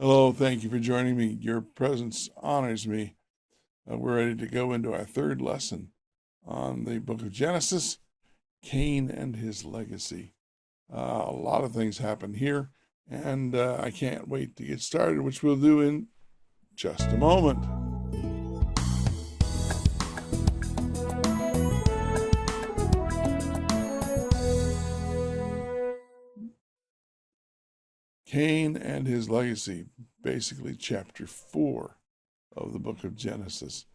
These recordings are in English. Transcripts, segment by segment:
Hello, thank you for joining me. Your presence honors me. We're ready to go into our third lesson on the book of Genesis, Cain and his legacy. A lot of things happen here, and I can't wait to get started, which we'll do in just a moment. Cain and his legacy, basically chapter 4 of the book of Genesis.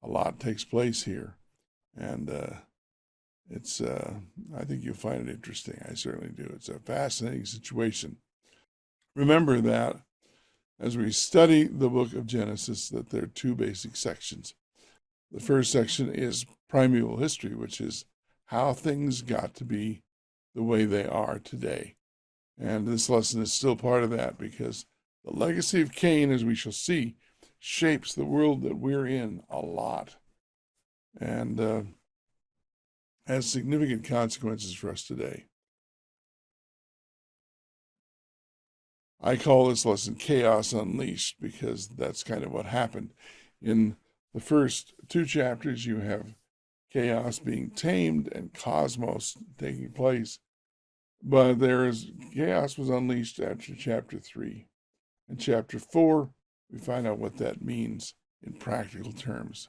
A lot takes place here, and it's I think you'll find it interesting. I certainly do. It's a fascinating situation. Remember that as we study the book of Genesis, that there are two basic sections. The first section is primeval history, which is how things got to be the way they are today. And this lesson is still part of that because the legacy of Cain, as we shall see, shapes the world that we're in a lot and has significant consequences for us today. I call this lesson Chaos Unleashed because that's kind of what happened. In the first two chapters, you have chaos being tamed and cosmos taking place. But chaos was unleashed after chapter 3. In chapter 4, we find out what that means in practical terms.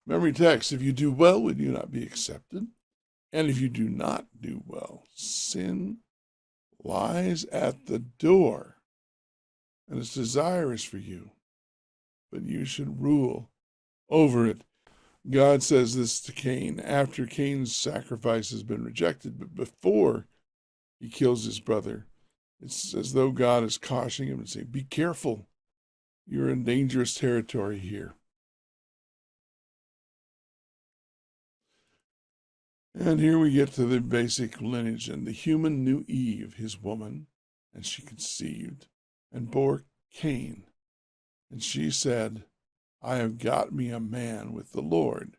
Memory text: if you do well, will you not be accepted? And if you do not do well, sin lies at the door, and its desire is for you, but you should rule over it. God says this to Cain after Cain's sacrifice has been rejected, but before he kills his brother. It's as though God is cautioning him and saying, be careful. You're in dangerous territory here. And here we get to the basic lineage. And the human knew Eve, his woman, and she conceived and bore Cain. And she said, I have got me a man with the Lord.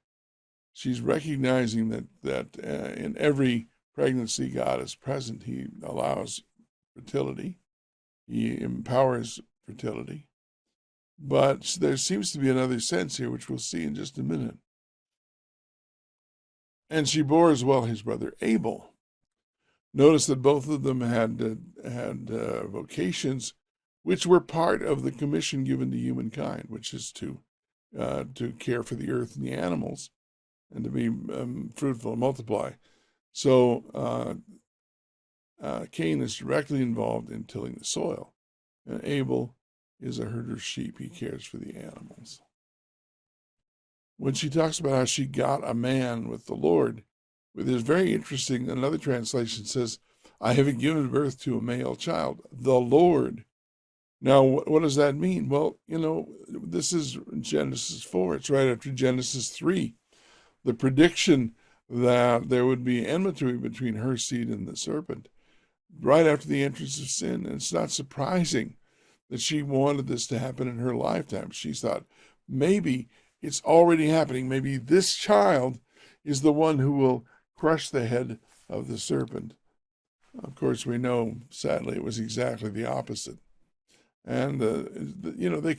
She's recognizing that in every pregnancy, God is present. He allows fertility. He empowers fertility. But there seems to be another sense here, which we'll see in just a minute. And she bore as well his brother Abel. Notice that both of them had vocations which were part of the commission given to humankind, which is to care for the earth and the animals, and to be fruitful and multiply. So Cain is directly involved in tilling the soil, and Abel is a herder of sheep. He cares for the animals. When she talks about how she got a man with the Lord, it is very interesting. Another translation says, I have given birth to a male child, the Lord. Now, what does that mean? Well, this is Genesis 4. It's right after Genesis 3. The prediction that there would be enmity between her seed and the serpent, right after the entrance of sin. And it's not surprising that she wanted this to happen in her lifetime. She thought, maybe it's already happening. Maybe this child is the one who will crush the head of the serpent. Of course, we know, sadly, it was exactly the opposite. And,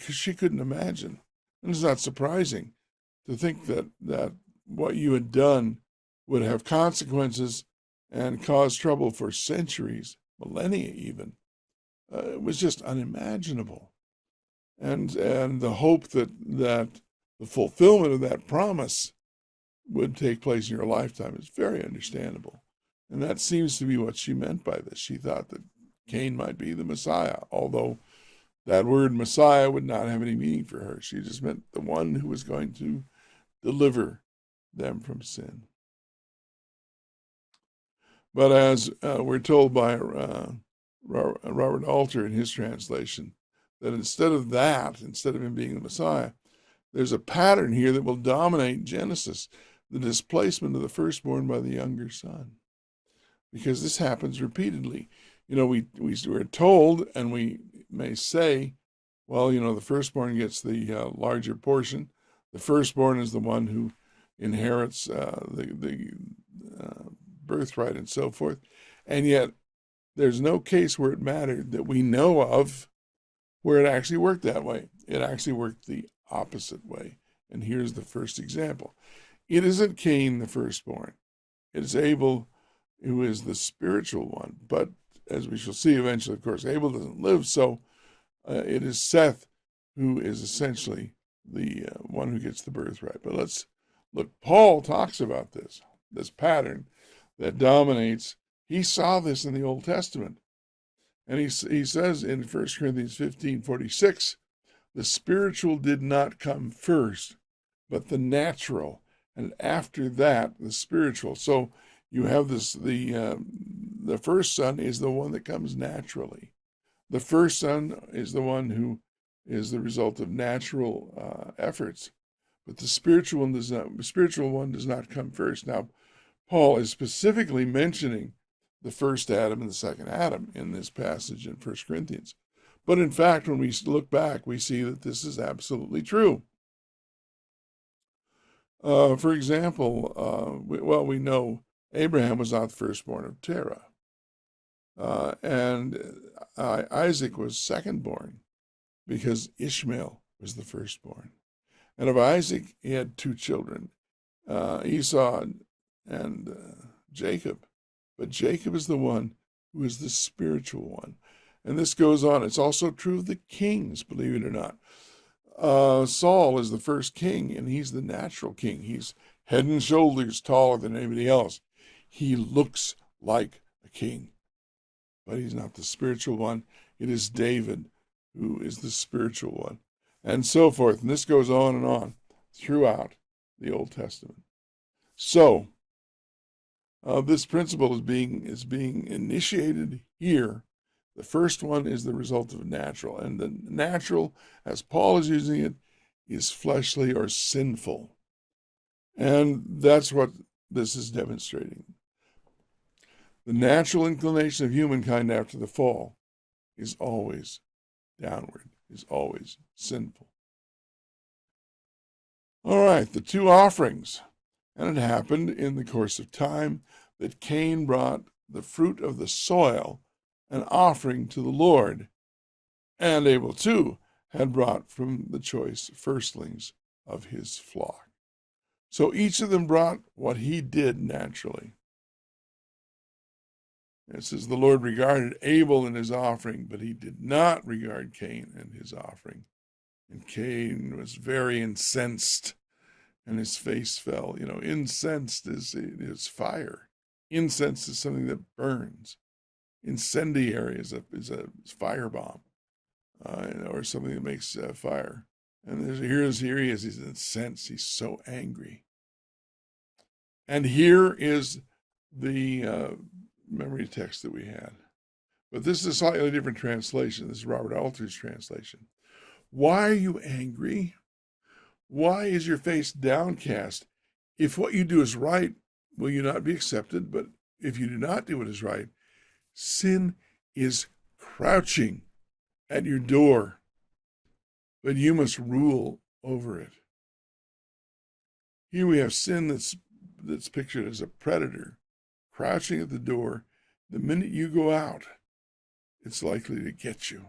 she couldn't imagine. And it's not surprising to think that what you had done would have consequences and cause trouble for centuries, millennia even. It was just unimaginable. And the hope that the fulfillment of that promise would take place in your lifetime is very understandable. And that seems to be what she meant by this. She thought that Cain might be the Messiah, although that word Messiah would not have any meaning for her. She just meant the one who was going to deliver them from sin. But as we're told by Robert Alter in his translation, that instead of him being the Messiah, there's a pattern here that will dominate Genesis, the displacement of the firstborn by the younger son. Because this happens repeatedly. We're told, and we may say, well, the firstborn gets the larger portion. The firstborn is the one who inherits the birthright and so forth. And yet there's no case where it mattered that we know of where it actually worked that way. It actually worked the opposite way. And here's the first example. It isn't Cain, the firstborn. It is Abel, who is the spiritual one. But as we shall see eventually, of course, Abel doesn't live, so it is Seth who is essentially the one who gets the birthright. But let's look. Paul talks about this pattern that dominates. He saw this in the Old Testament. And he says in 1 Corinthians 15:46, the spiritual did not come first, but the natural, and after that, the spiritual. So you have this, the first son is the one that comes naturally. The first son is the one who is the result of natural efforts, but the spiritual one does not come first. Now, Paul is specifically mentioning the first Adam and the second Adam in this passage in 1 Corinthians. But in fact, when we look back, we see that this is absolutely true. For example, we know Abraham was not the firstborn of Terah. And Isaac was secondborn because Ishmael was the firstborn. And of Isaac, he had two children, Esau and Jacob. But Jacob is the one who is the spiritual one. And this goes on. It's also true of the kings, believe it or not. Saul is the first king, and he's the natural king. He's head and shoulders taller than anybody else. He looks like a king, but he's not the spiritual one. It is David who is the spiritual one, and so forth. And this goes on and on throughout the Old Testament. So this principle is being initiated here. The first one is the result of natural, and the natural, as Paul is using it, is fleshly or sinful. And that's what this is demonstrating. The natural inclination of humankind after the fall is always downward, is always sinful. All right, the two offerings. And it happened in the course of time that Cain brought the fruit of the soil, an offering to the Lord, and Abel too had brought from the choice firstlings of his flock. So each of them brought what he did naturally. It says the Lord regarded Abel and his offering, but he did not regard Cain and his offering. And Cain was very incensed, and his face fell. You know, incensed is fire. Incense is something that burns. Incendiary is a firebomb, or something that makes fire. And here he is. He's incensed. He's so angry. And here is the memory text that we had. But this is a slightly different translation. This is Robert Alter's translation. Why are you angry? Why is your face downcast? If what you do is right, will you not be accepted? But if you do not do what is right, sin is crouching at your door, but you must rule over it. Here we have sin that's pictured as a predator crouching at the door. The minute you go out, it's likely to get you.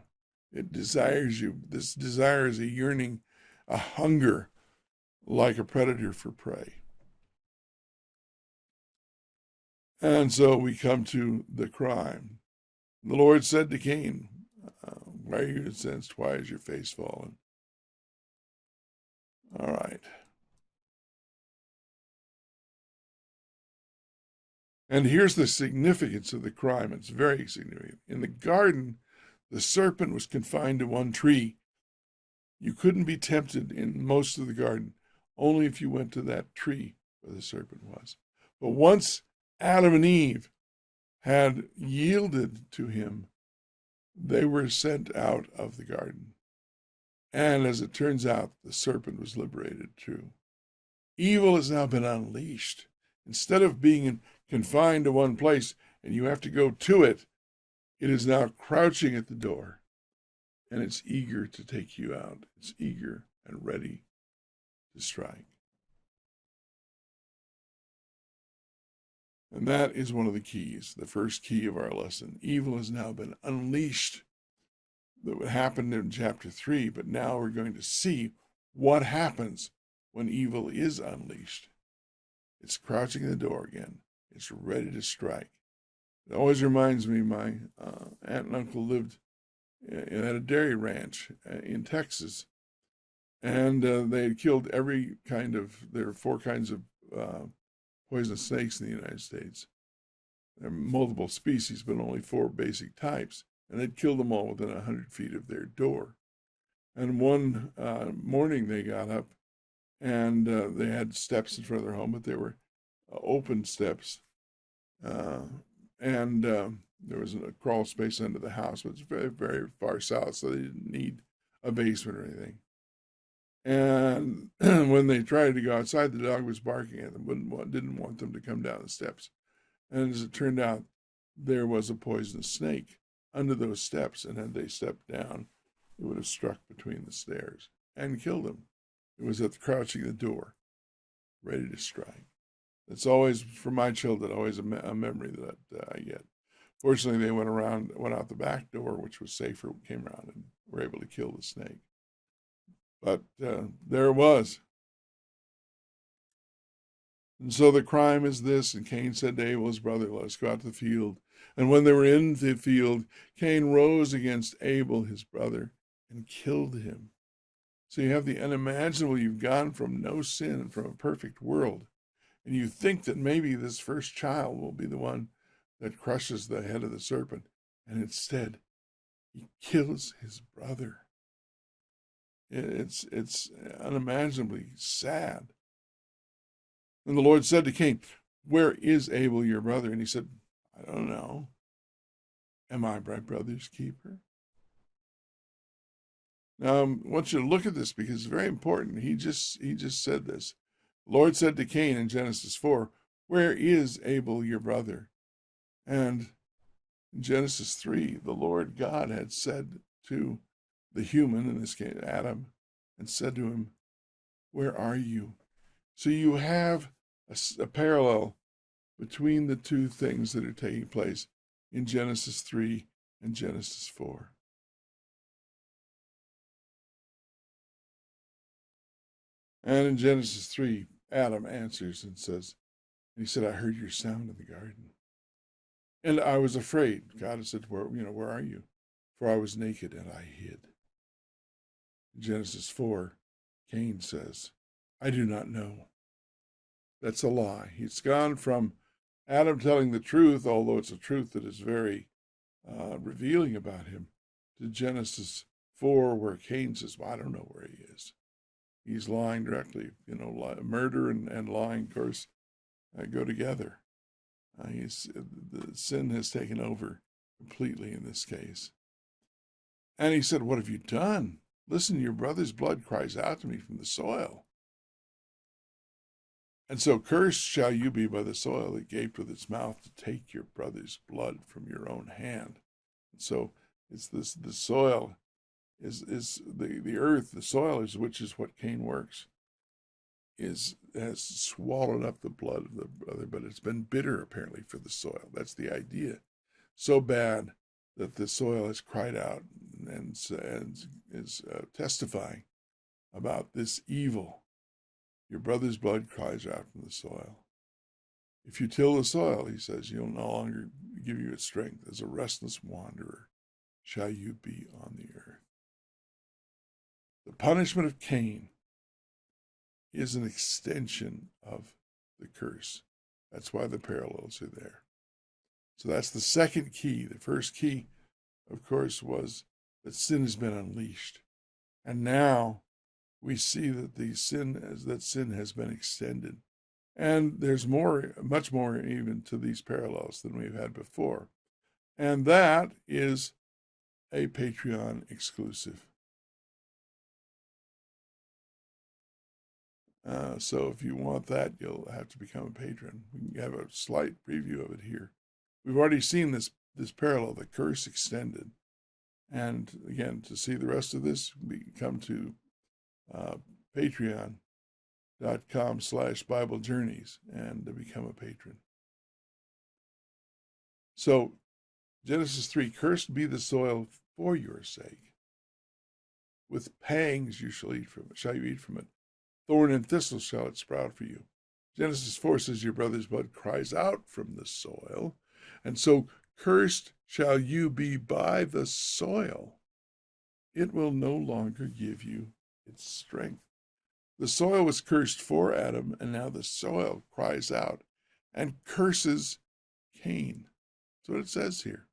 It desires you. This desire is a yearning, a hunger, like a predator for prey. And so we come to the crime. The Lord said to Cain, why are you incensed? Why is your face fallen? All right. And here's the significance of the crime. It's very significant. In the garden, the serpent was confined to one tree. You couldn't be tempted in most of the garden, only if you went to that tree where the serpent was. But once Adam and Eve had yielded to him, they were sent out of the garden. And as it turns out, the serpent was liberated too. Evil has now been unleashed. Instead of being confined to one place and you have to go to it, it is now crouching at the door, and it's eager to take you out. It's eager and ready to strike. And that is one of the keys, the first key of our lesson. Evil has now been unleashed. That happened in chapter 3, but now we're going to see what happens when evil is unleashed. It's crouching at the door again. It's ready to strike. It always reminds me, my aunt and uncle lived at a dairy ranch in Texas, and they had killed there are 4 kinds of poisonous snakes in the United States. There are multiple species, but only 4 basic types, and they'd killed them all within 100 feet of their door. And one morning they got up, and they had steps in front of their home, but they were open steps. There was a crawl space under the house, but it's very, very far south, so they didn't need a basement or anything. And when they tried to go outside, the dog was barking at them, didn't want them to come down the steps. And as it turned out, there was a poisonous snake under those steps, and had they stepped down, it would have struck between the stairs and killed them. It was at the crouching at the door, ready to strike. It's always, for my children, always a memory that I get. Fortunately, they went out the back door, which was safer, came around and were able to kill the snake. But there it was. And so the crime is this, and Cain said to Abel, his brother, let us go out to the field. And when they were in the field, Cain rose against Abel, his brother, and killed him. So you have the unimaginable. You've gone from no sin and from a perfect world, and you think that maybe this first child will be the one that crushes the head of the serpent, and instead he kills his brother. It's unimaginably sad. And the Lord said to Cain, where is Abel your brother? And he said, I don't know. Am I my brother's keeper? Now, I want you to look at this because it's very important. He just said this. The Lord said to Cain in Genesis 4, where is Abel your brother? And in Genesis 3, the Lord God had said to the human, in this case Adam, and said to him, where are you? So you have a parallel between the two things that are taking place in Genesis 3 and Genesis 4. And in Genesis 3, Adam answers and says, he said, I heard your sound in the garden, and I was afraid. God said, where are you? For I was naked and I hid. In Genesis 4, Cain says, I do not know. That's a lie. He's gone from Adam telling the truth, although it's a truth that is very revealing about him, to Genesis 4, where Cain says, well, I don't know where he is. He's lying directly. Murder and lying, of course, go together. The sin has taken over completely in this case. And he said, what have you done? Listen, your brother's blood cries out to me from the soil. And so cursed shall you be by the soil that gaped with its mouth to take your brother's blood from your own hand. And so it's this, the soil is the earth, the soil is, which is what Cain works, has swallowed up the blood of the brother, but it's been bitter apparently for the soil. That's the idea. So bad that the soil has cried out and is testifying about this evil. Your brother's blood cries out from the soil. If you till the soil, he says, you'll no longer give you its strength. As a restless wanderer shall you be on the earth. The punishment of Cain is an extension of the curse. That's why the parallels are there. So that's the second key. The first key, of course, was that sin has been unleashed. And now we see that sin has been extended. And there's much more even to these parallels than we've had before. And that is a Patreon exclusive. So if you want that, you'll have to become a patron. We can have a slight preview of it here. We've already seen this parallel, the curse extended. And again, to see the rest of this, come to patreon.com/Bible Journeys and to become a patron. So Genesis 3, cursed be the soil for your sake. With pangs you shall eat from it, Thorn and thistle shall it sprout for you. Genesis 4 says, your brother's blood cries out from the soil. And so cursed shall you be by the soil. It will no longer give you its strength. The soil was cursed for Adam, and now the soil cries out and curses Cain. That's what it says here.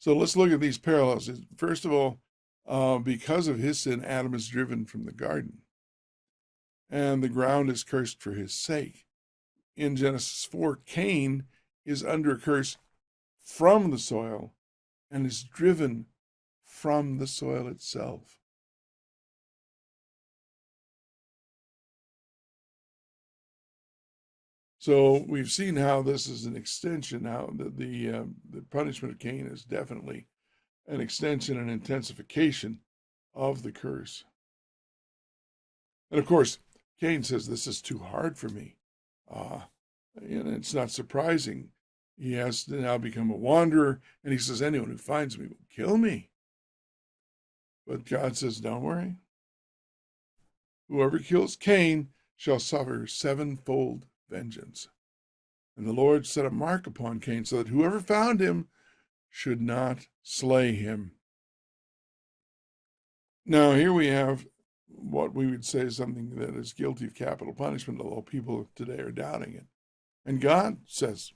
So let's look at these parallels. First of all, because of his sin, Adam is driven from the garden, and the ground is cursed for his sake. In Genesis 4, Cain is under a curse from the soil and is driven from the soil itself. So we've seen how this is an extension, how the punishment of Cain is definitely an extension and intensification of the curse. And of course, Cain says, this is too hard for me. And it's not surprising. He has to now become a wanderer, and he says, anyone who finds me will kill me. But God says, don't worry. Whoever kills Cain shall suffer sevenfold vengeance. And the Lord set a mark upon Cain so that whoever found him should not slay him. Now, here we have what we would say is something that is guilty of capital punishment, although people today are doubting it. And God says,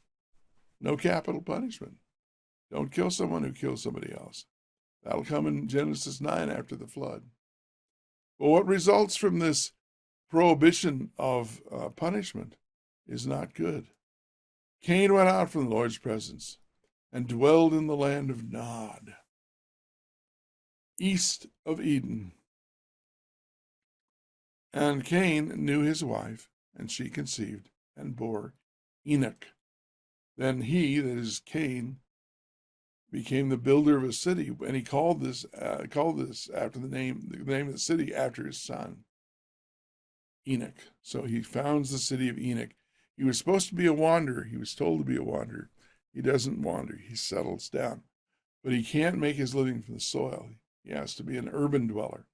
no capital punishment. Don't kill someone who kills somebody else. That'll come in Genesis 9 after the flood. But what results from this prohibition of punishment is not good. Cain went out from the Lord's presence and dwelled in the land of Nod, east of Eden. And Cain knew his wife, and she conceived and bore Enoch. Then he, that is Cain, became the builder of a city, and he called this after the name of the city after his son, Enoch. So he founds the city of Enoch. He was supposed to be a wanderer. He was told to be a wanderer. He doesn't wander. He settles down. But he can't make his living from the soil. He has to be an urban dweller.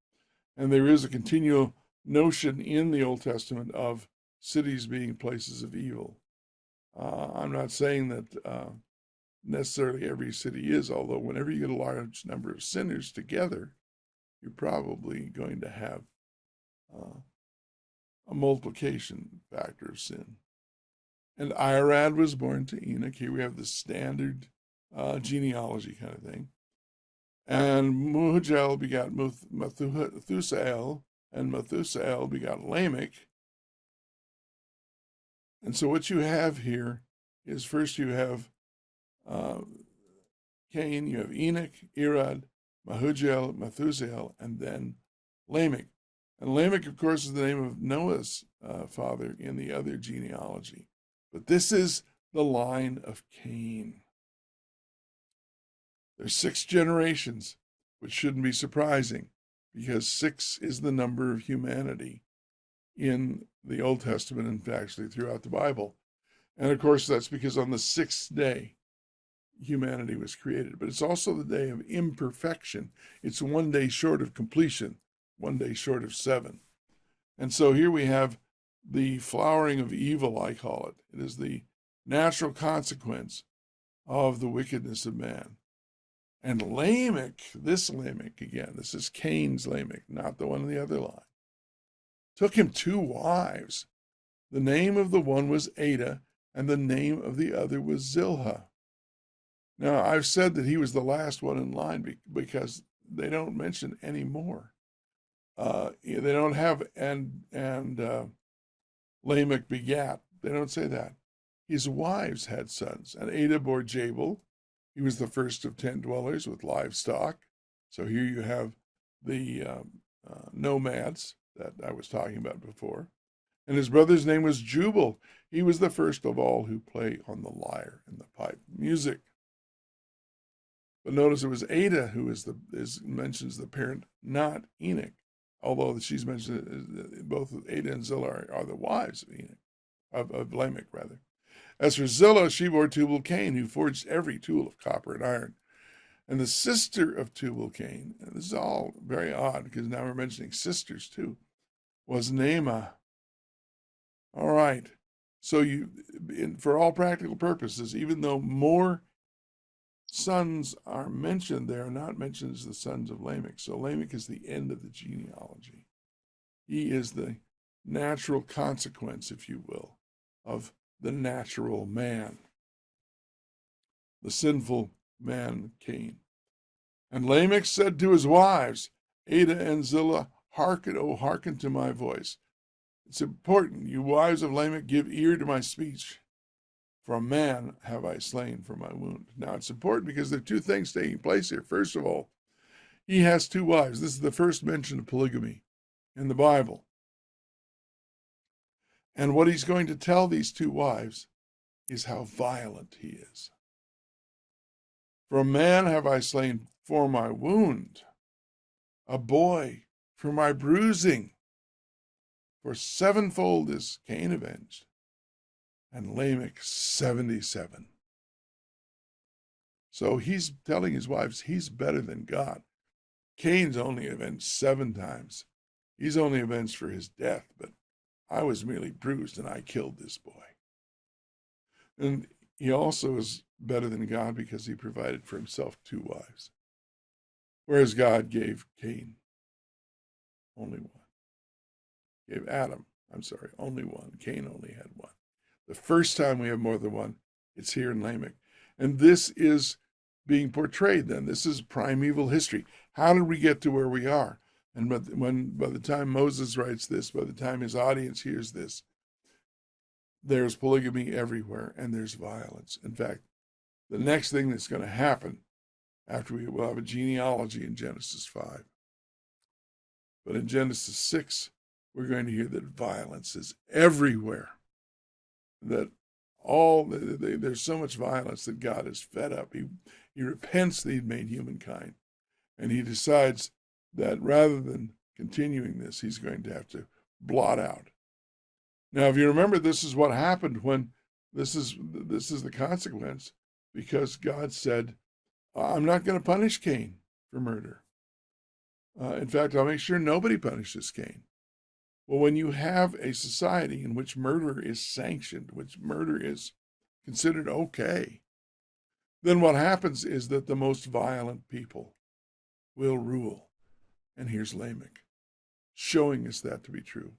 And there is a continual notion in the Old Testament of cities being places of evil. I'm not saying that necessarily every city is, although whenever you get a large number of sinners together, you're probably going to have a multiplication factor of sin. And Irad was born to Enoch. Here we have the standard genealogy kind of thing. And Mehujael begot Methusael, and Methusael begot Lamech. And so what you have here is first you have Cain, you have Enoch, Irad, Mehujael, Methusael, and then Lamech. And Lamech, of course, is the name of Noah's father in the other genealogy. But this is the line of Cain. There's 6 generations, which shouldn't be surprising, because 6 is the number of humanity in the Old Testament and actually throughout the Bible. And of course, that's because on the 6th day, humanity was created. But it's also the day of imperfection. It's 1 day short of completion, 1 day short of 7. And so here we have the flowering of evil, I call it. It is the natural consequence of the wickedness of man. And Lamech, this is Cain's Lamech, not the one in the other line, took him 2 wives. The name of the one was Ada, and the name of the other was Zillah. Now, I've said that he was the last one in line because they don't mention any more. They don't have and Lamech begat. They don't say that. His wives had sons, and Ada bore Jabal. He was the first of 10 dwellers with livestock. So here you have the nomads that I was talking about before. And his brother's name was Jubal. He was the first of all who play on the lyre and the pipe music. But notice it was Ada who mentions the parent, not Enoch. Although she's mentioned, both Ada and Zillah are the wives of Enoch, of Lamech rather. As for Zillah, she bore Tubal-Cain, who forged every tool of copper and iron. And the sister of Tubal-Cain, and this is all very odd because now we're mentioning sisters too, was Naamah. All right. So for all practical purposes, even though more sons are mentioned, they are not mentioned as the sons of Lamech. So Lamech is the end of the genealogy. He is the natural consequence, if you will, of the natural man, the sinful man Cain. And Lamech said to his wives, Adah and Zillah, hearken to my voice. It's important, you wives of Lamech, give ear to my speech. For a man have I slain for my wound. Now it's important because there are two things taking place here. First of all, he has two wives. This is the first mention of polygamy in the Bible. And what he's going to tell these two wives is how violent he is. For a man have I slain for my wound, a boy for my bruising. For sevenfold is Cain avenged, and Lamech 77. So he's telling his wives he's better than God. Cain's only avenged 7 times. He's only avenged for his death, but I was merely bruised and I killed this boy. And he also is better than God because he provided for himself 2 wives. Whereas God gave Cain only one. Gave Adam, only one. Cain only had one. The first time we have more than one, it's here in Lamech. And this is being portrayed then. This is primeval history. How did we get to where we are? And by the time Moses writes this, by the time his audience hears this, there's polygamy everywhere and there's violence. In fact, the next thing that's going to happen after we'll have a genealogy in Genesis 5. But in Genesis 6, we're going to hear that violence is everywhere. That there's so much violence that God is fed up. He repents that he'd made humankind. And he decides that rather than continuing this, he's going to have to blot out. Now, if you remember, this is what happened when this is the consequence, because God said, I'm not going to punish Cain for murder. In fact, I'll make sure nobody punishes Cain. Well, when you have a society in which murder is sanctioned, which murder is considered okay, then what happens is that the most violent people will rule. And here's Lamech showing us that to be true.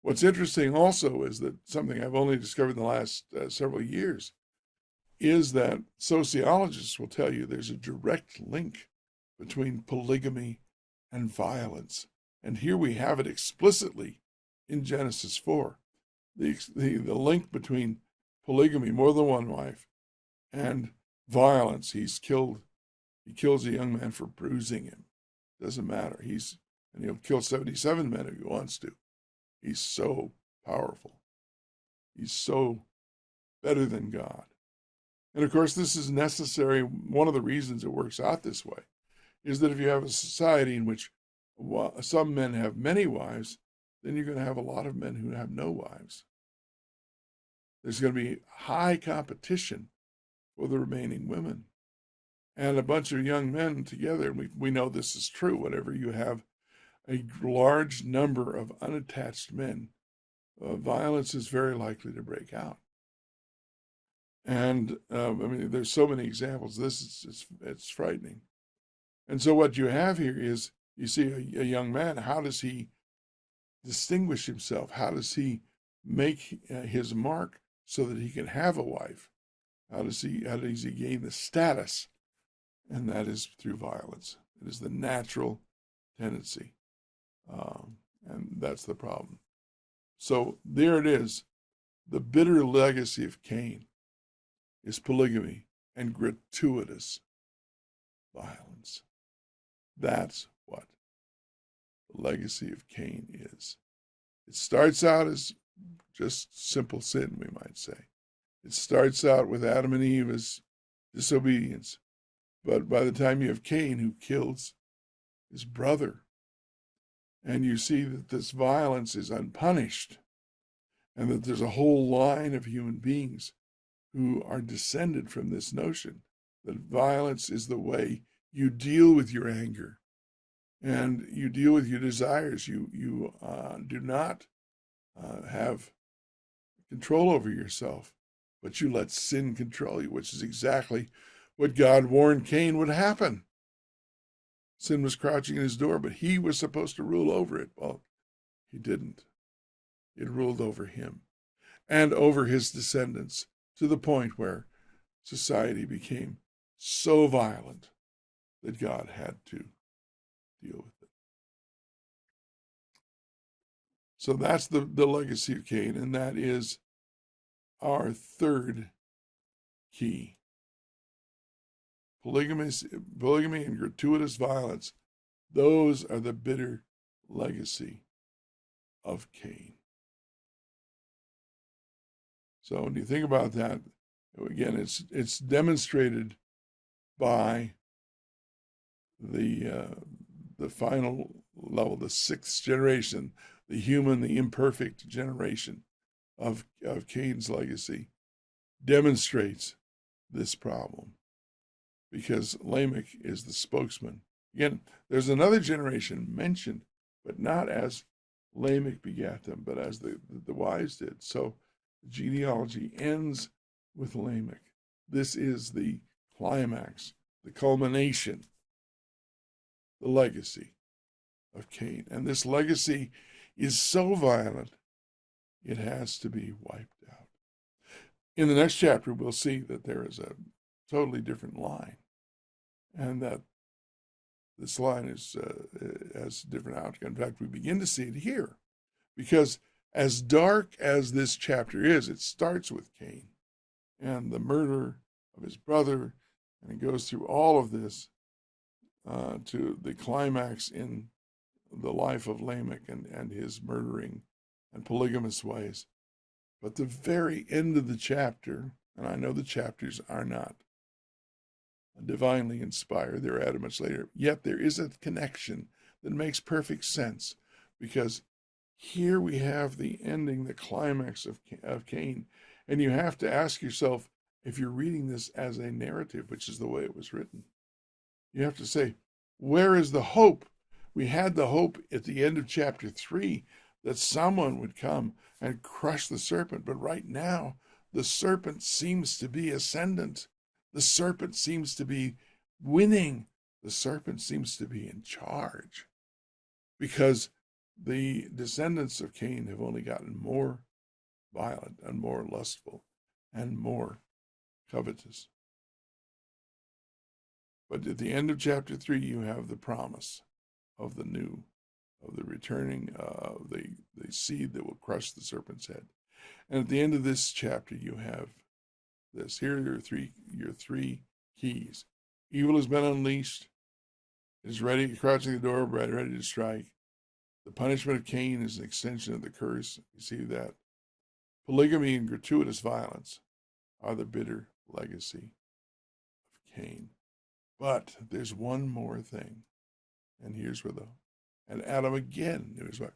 What's interesting also is that something I've only discovered in the last several years is that sociologists will tell you there's a direct link between polygamy and violence. And here we have it explicitly in Genesis 4. The link between polygamy, more than one wife, and violence. He kills a young man for bruising him. Doesn't matter. And he'll kill 77 men if he wants to. He's so powerful. He's so better than God. And of course, this is necessary. One of the reasons it works out this way is that if you have a society in which some men have many wives, then you're going to have a lot of men who have no wives. There's going to be high competition for the remaining women. And a bunch of young men together, and we know this is true, whenever you have a large number of unattached men, violence is very likely to break out. And there's so many examples. It's frightening. And so what you have here is, you see a young man, how does he distinguish himself? How does he make his mark so that he can have a wife? How does he gain the status? And that is through violence. It is the natural tendency. And that's the problem. So there it is. The bitter legacy of Cain is polygamy and gratuitous violence. That's what the legacy of Cain is. It starts out as just simple sin, we might say. It starts out with Adam and Eve's disobedience. But by the time you have Cain, who kills his brother, and you see that this violence is unpunished, and that there's a whole line of human beings who are descended from this notion that violence is the way you deal with your anger and you deal with your desires. You do not have control over yourself, but you let sin control you, which is exactly what God warned Cain would happen. Sin was crouching at his door, but he was supposed to rule over it. Well, he didn't. It ruled over him and over his descendants to the point where society became so violent that God had to deal with it. So that's the legacy of Cain, and that is our third key. Polygamy and gratuitous violence, those are the bitter legacy of Cain. So when you think about that, again, it's demonstrated by the final level, the sixth generation, the human, the imperfect generation of Cain's legacy, demonstrates this problem because Lamech is the spokesman. Again, there's another generation mentioned, but not as Lamech begat them, but as the wives did. So the genealogy ends with Lamech. This is the climax, the culmination, the legacy of Cain. And this legacy is so violent, it has to be wiped out. In the next chapter, we'll see that there is a totally different line, and that this line has a different outcome. In fact, we begin to see it here, because as dark as this chapter is, it starts with Cain and the murder of his brother, and it goes through all of this to the climax in the life of Lamech and his murdering and polygamous ways. But the very end of the chapter, and I know the chapters are not divinely inspired, they're added much later, yet there is a connection that makes perfect sense, because here we have the ending, the climax of Cain, and you have to ask yourself, if you're reading this as a narrative, which is the way it was written, you have to say, where is the hope? We had the hope at the end of chapter 3 that someone would come and crush the serpent, but right now the serpent seems to be ascendant. The serpent seems to be winning. The serpent seems to be in charge, because the descendants of Cain have only gotten more violent and more lustful and more covetous. But at the end of chapter 3, you have the promise of the returning of the seed that will crush the serpent's head. And at the end of this chapter, you have this. Here are your three keys. Evil has been unleashed. It is ready, crouching at the door, ready to strike. The punishment of Cain is an extension of the curse. You see that? Polygamy and gratuitous violence are the bitter legacy of Cain. But there's one more thing. And here's where and Adam again knew his wife.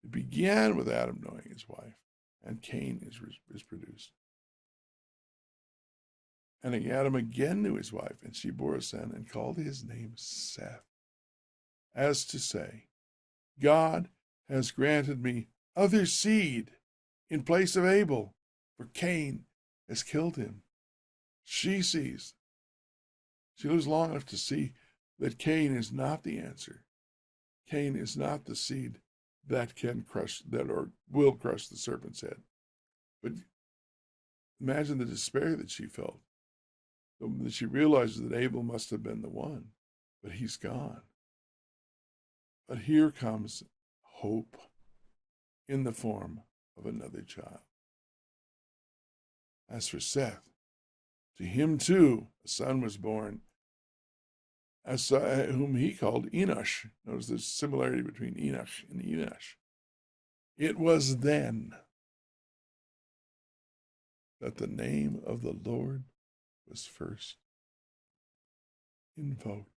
It began with Adam knowing his wife, and Cain is produced. And Adam again knew his wife, and she bore a son and called his name Seth, as to say, God has granted me other seed in place of Abel, for Cain has killed him. She sees. She lives long enough to see that Cain is not the answer. Cain is not the seed that can crush, that or will crush the serpent's head. But imagine the despair that she felt. That she realizes that Abel must have been the one, but he's gone. But here comes hope in the form of another child. As for Seth, to him too a son was born, whom he called Enosh. Notice the similarity between Enoch and Enosh. It was then that the name of the Lord was first invoked.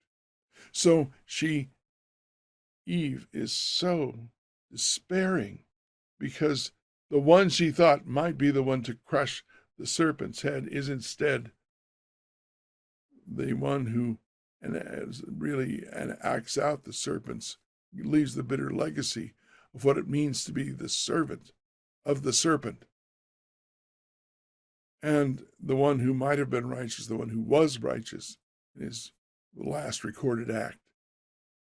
So Eve is so despairing, because the one she thought might be the one to crush the serpent's head is instead the one who really acts out the serpent's, leaves the bitter legacy of what it means to be the servant of the serpent. And the one who might have been righteous, the one who was righteous in his last recorded act,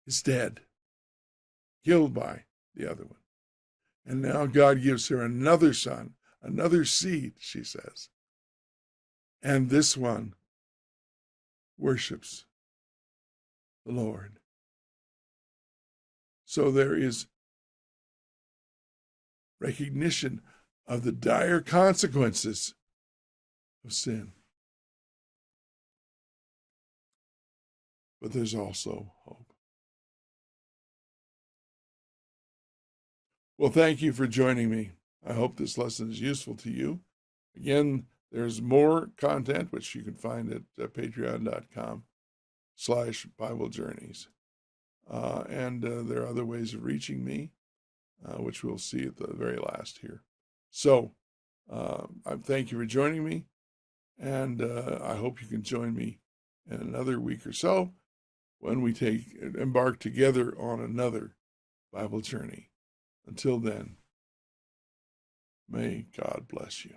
is dead, killed by the other one. And now God gives her another son, another seed, she says. And this one worships the Lord. So there is recognition of the dire consequences of sin. But there's also hope. Well, thank you for joining me. I hope this lesson is useful to you. Again, there's more content, which you can find at patreon.com/Bible Journeys. And there are other ways of reaching me, which we'll see at the very last here. So I thank you for joining me, and I hope you can join me in another week or so when we embark together on another Bible journey. Until then, may God bless you.